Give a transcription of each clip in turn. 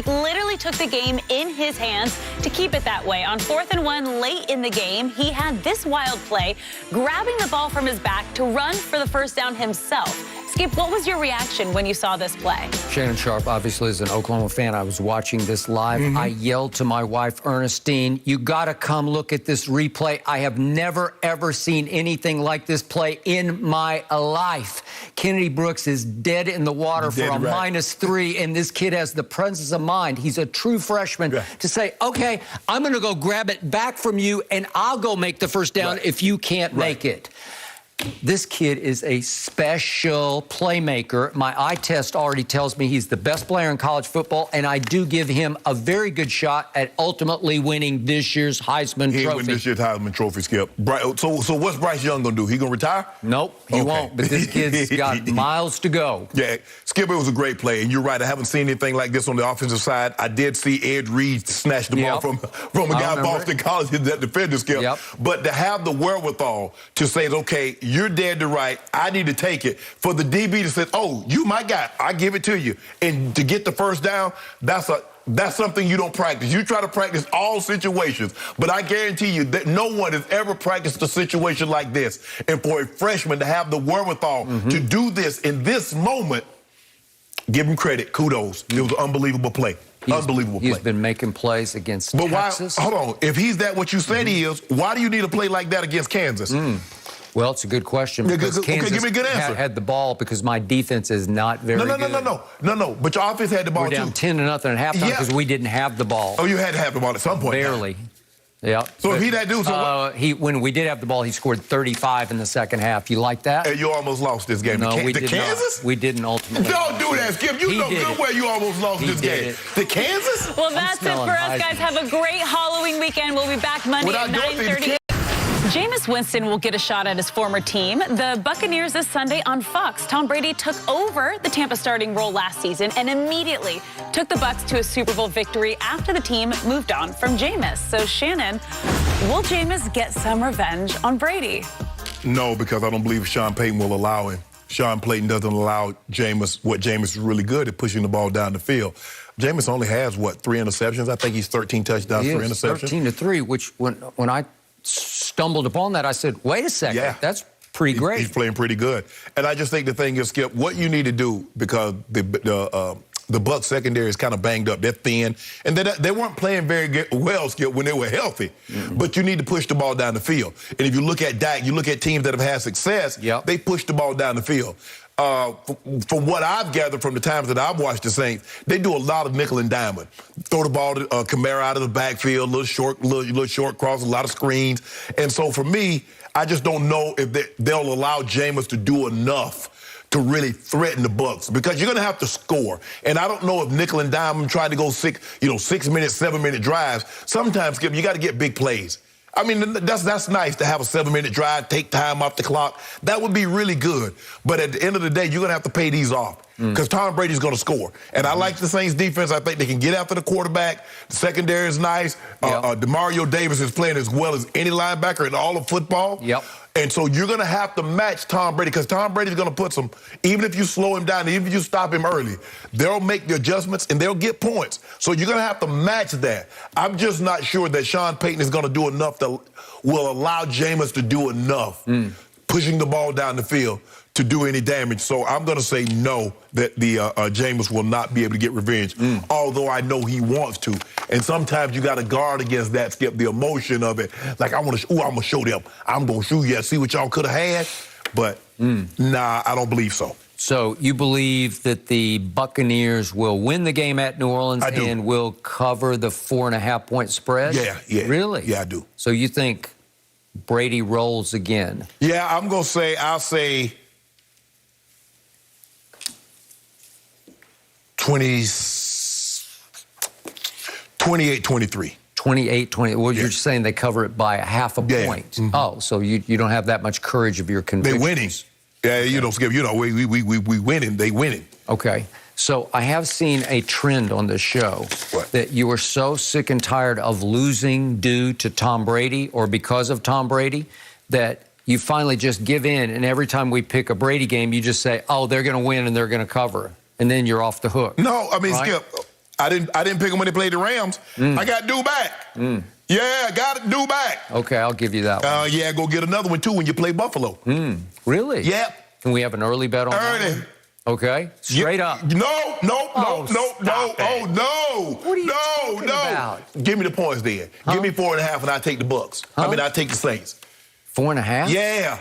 literally took the game in his hands to keep it that way. On 4th and 1 late in the game, he had this wild play, grabbing the ball from his back to run for the first down himself. Skip, what was your reaction when you saw this play? Shannon Sharp, obviously, is an Oklahoma fan. I was watching this live. I yelled to my wife, Ernestine, you got to come look at this replay. I have never, ever seen anything like this play in my life. Kennedy Brooks is dead in the water for a -3, and this kid has the presence of mind. He's a true freshman to say, okay, I'm going to go grab it back from you, and I'll go make the first down if you can't make it. This kid is a special playmaker. My eye test already tells me he's the best player in college football, and I do give him a very good shot at ultimately winning this year's Heisman Trophy. He'll win this year's Heisman Trophy, Skip. So what's Bryce Young going to do? He going to retire? Nope, he won't, but this kid's got miles to go. Yeah, Skip, it was a great play, and you're right. I haven't seen anything like this on the offensive side. I did see Ed Reed snatch the ball from a guy at Boston College, that defender, Skip. But to have the wherewithal to say, okay, you're dead to right, I need to take it. For the DB to say, oh, you my guy, I give it to you. And to get the first down, that's something you don't practice. You try to practice all situations, but I guarantee you that no one has ever practiced a situation like this. And for a freshman to have the wherewithal to do this in this moment, give him credit, kudos. It was an unbelievable play. Unbelievable play. He's been making plays against Texas. Why, hold on, if he's that what you said he is, why do you need a play like that against Kansas? Well, it's a good question because Kansas give me a good answer. had the ball because my defense is not very good. No. But your offense had the ball, We're down 10-0 at halftime because we didn't have the ball. Oh, you had to have the ball at some point. Barely. Yeah. So if he that dude, when we did have the ball, he scored 35 in the second half. You like that? And you almost lost this game. No, we did Kansas? Not. We didn't ultimately. Don't do that, Skip. You know good well you almost lost this game. The Kansas? Well, that's it for us, guys. Have a great Halloween weekend. We'll be back Monday at 9:30. Jameis Winston will get a shot at his former team. The Buccaneers this Sunday on Fox. Tom Brady took over the Tampa starting role last season and immediately took the Bucs to a Super Bowl victory after the team moved on from Jameis. So, Shannon, will Jameis get some revenge on Brady? No, because I don't believe Sean Payton will allow him. Sean Payton doesn't allow Jameis what Jameis is really good at, pushing the ball down the field. Jameis only has, 3 interceptions? I think he's 13 touchdowns, 3 interceptions. 13-3, which when I stumbled upon that, I said, wait a second, that's pretty great. He's playing pretty good. And I just think the thing is, Skip, what you need to do, because the Bucs secondary is kind of banged up. They're thin. And they weren't playing very well, Skip, when they were healthy. But you need to push the ball down the field. And if you look at Dak, you look at teams that have had success, they push the ball down the fild. From what I've gathered from the times that I've watched the Saints, they do a lot of nickel and diamond. Throw the ball to Kamara out of the backfield, little short cross, a lot of screens. And so for me, I just don't know if they'll allow Jameis to do enough to really threaten the Bucs, because you're going to have to score. And I don't know if nickel and diamond trying to go 6 minute, 7-minute drives. Sometimes, Skip, you got to get big plays. I mean, that's nice to have a 7-minute drive, take time off the clock. That would be really good. But at the end of the day, you're going to have to pay these off because Tom Brady's going to score. And I like the Saints defense. I think they can get after the quarterback. The secondary is nice. DeMario Davis is playing as well as any linebacker in all of football. And so you're going to have to match Tom Brady, because Tom Brady's going to put some, even if you slow him down, even if you stop him early, they'll make the adjustments and they'll get points. So you're going to have to match that. I'm just not sure that Sean Payton is going to do enough that will allow Jameis to do enough, pushing the ball down the field to do any damage. So I'm going to say no, that the Jameis will not be able to get revenge, although I know he wants to. And sometimes you got to guard against that, Skip, the emotion of it. Like, I'm going to show them. I'm going to show you, see what y'all could have had. But, nah, I don't believe so. So you believe that the Buccaneers will win the game at New Orleans and will cover the 4.5-point spread? Yeah. Really? Yeah, I do. So you think Brady rolls again? Yeah, I'll say 28-23. 28-20. Well, you're saying they cover it by 0.5 point. Oh, so you don't have that much courage of your convictions. They're winning. Yeah, Skip, we winning. They winning. Okay. So I have seen a trend on this show that you are so sick and tired of losing due to Tom Brady or because of Tom Brady that you finally just give in, and every time we pick a Brady game, you just say, oh, they're going to win and they're going to cover. And then you're off the hook. No, I mean, Skip, I didn't pick him when they played the Rams. I got due back. Yeah, got it due back. Okay, I'll give you that one. Yeah, go get another one, too, when you play Buffalo. Really? Yeah. Can we have an early bet on that? Early. Okay, straight up. No. Oh, no. What are you talking about? Give me the points then. Give me 4.5 and I take the Bucks. I mean, I take the Saints. 4.5? Yeah.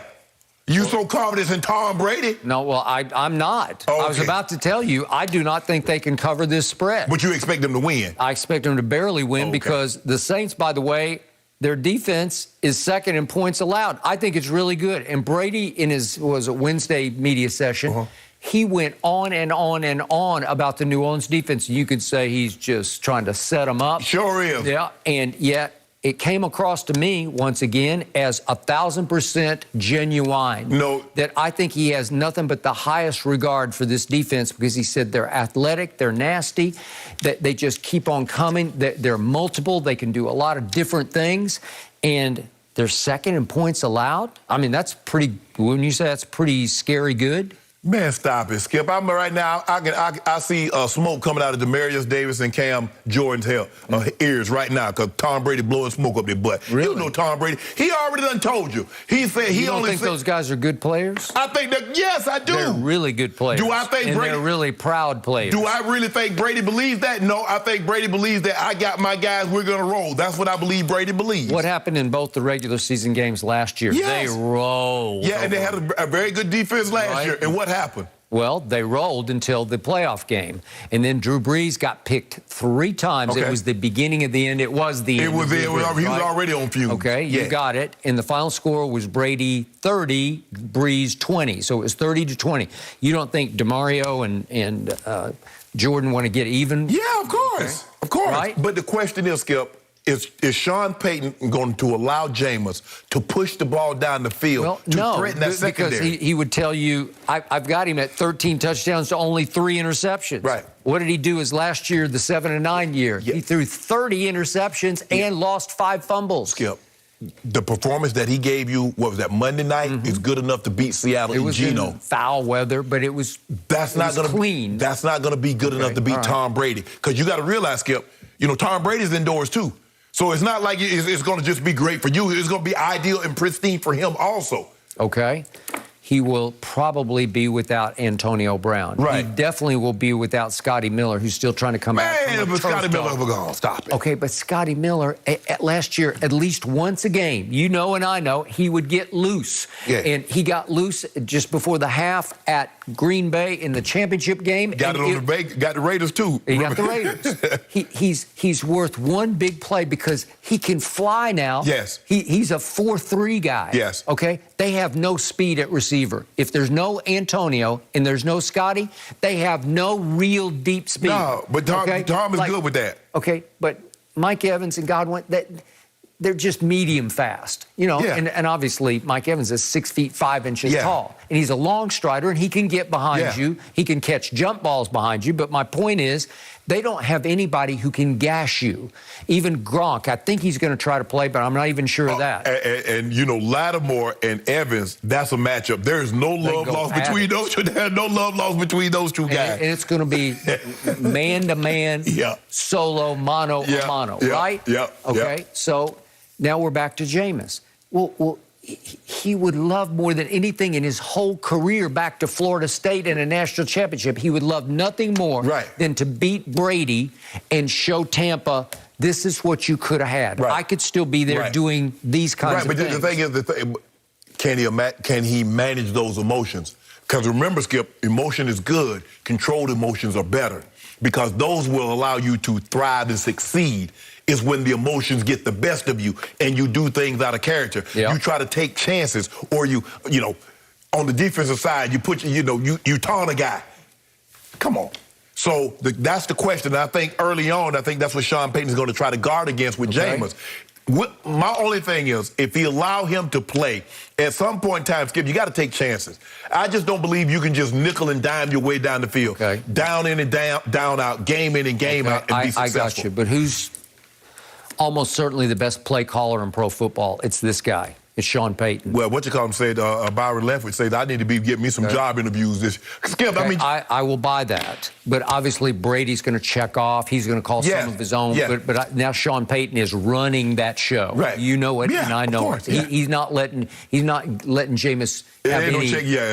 You so confident in Tom Brady? No, well, I'm not. Okay. I was about to tell you, I do not think they can cover this spread. But you expect them to win? I expect them to barely win because the Saints, by the way, their defense is second in points allowed. I think it's really good. And Brady, in his Wednesday media session, he went on and on and on about the New Orleans defense. You could say he's just trying to set them up. Sure is. Yeah, and yet it came across to me, once again, as 1,000% genuine. No. That I think he has nothing but the highest regard for this defense because he said they're athletic, they're nasty, that they just keep on coming, they're multiple, they can do a lot of different things, and they're second in points allowed. I mean, that's pretty, wouldn't you say that's pretty scary good? Man, stop it, Skip. I'm right now. I see smoke coming out of Demarius Davis and Cam Jordan's ears right now because Tom Brady blowing smoke up their butt. Really? You know Tom Brady. He already done told you. He said he you don't only think those guys are good players? I think that yes, I do. They're really good players. Do I think and Brady? They're really proud players. Do I really think Brady believes that? No, I think Brady believes that I got my guys. We're gonna roll. That's what I believe Brady believes. What happened in both the regular season games last year? Yes. They rolled. Yeah, and they had a very good defense last year. And what happened? Well, they rolled until the playoff game. And then Drew Brees got picked 3 times. It was the beginning of the end. It was the end. He was already on fumes. Okay, you got it. And the final score was Brady 30, Brees 20. So it was 30-20. You don't think DeMario and Jordan want to get even? Yeah, of course. Of course. Right? But the question is, Skip, is Sean Payton going to allow Jameis to push the ball down the field to threaten that secondary? Because he would tell you, I've got him at 13 touchdowns to only 3 interceptions. Right. What did he do his last year, the 7-9 year? He threw 30 interceptions and lost 5 fumbles. Skip, the performance that he gave you, what was that, Monday night, is good enough to beat Seattle in Geno. In foul weather, but it was clean. That's not going to be good enough to beat Tom Brady. Because you got to realize, Skip, you know, Tom Brady's indoors too. So it's not like it's going to just be great for you. It's going to be ideal and pristine for him also. Okay. He will probably be without Antonio Brown. Right. He definitely will be without Scotty Miller, who's still trying to come back. Man, but Scotty Miller, we're going to stop it. Okay, but Scotty Miller, last year, at least once a game, you know and I know, he would get loose. Yeah. And he got loose just before the half at Green Bay in the championship game. Got the Raiders, too. He got the Raiders. He's worth one big play because he can fly now. Yes. He's a 4-3 guy. Yes. Okay? They have no speed at receiver. If there's no Antonio and there's no Scotty, they have no real deep speed. No, but Tom is good with that. Okay, but Mike Evans and Godwin, they're just medium fast, you know. Yeah. And obviously, Mike Evans is 6 feet 5 inches tall, and he's a long strider, and he can get behind you. He can catch jump balls behind you. But my point is, they don't have anybody who can gash you. Even Gronk, I think he's going to try to play, but I'm not even sure of that. And you know, Lattimore and Evans, that's a matchup. There is no love lost between those two. There's no love lost between those two guys. And it's going to be man-to-man, solo, mano a mano, right? Okay, so now we're back to Jameis. Well, he would love more than anything in his whole career back to Florida State in a national championship. He would love nothing more than to beat Brady and show Tampa, this is what you could have had. I could still be there doing these kinds of things. But the thing is, can he manage those emotions? Because remember, Skip, emotion is good. Controlled emotions are better because those will allow you to thrive and succeed. Is when the emotions get the best of you and you do things out of character. You try to take chances, or you know, on the defensive side, you taunt a guy. Come on. So that's the question. I think early on, I think that's what Sean Payton's going to try to guard against with Jameis. My only thing is, if he allow him to play, at some point in time, Skip, you got to take chances. I just don't believe you can just nickel and dime your way down the field. Down in and down out, game in and game out, and be successful. I got you, but who's almost certainly the best play caller in pro football? It's this guy. It's Sean Payton. Well, what you call him said, Byron Leftwich said, I need to be getting me some job interviews this. Skip, Okay, I mean, I will buy that. But obviously Brady's going to check off. He's going to call some of his own. Yeah. But now Sean Payton is running that show. Right. You know it, Yeah, and I of know course, it. yeah. He's not letting Jameis have ain't no any. check, yeah.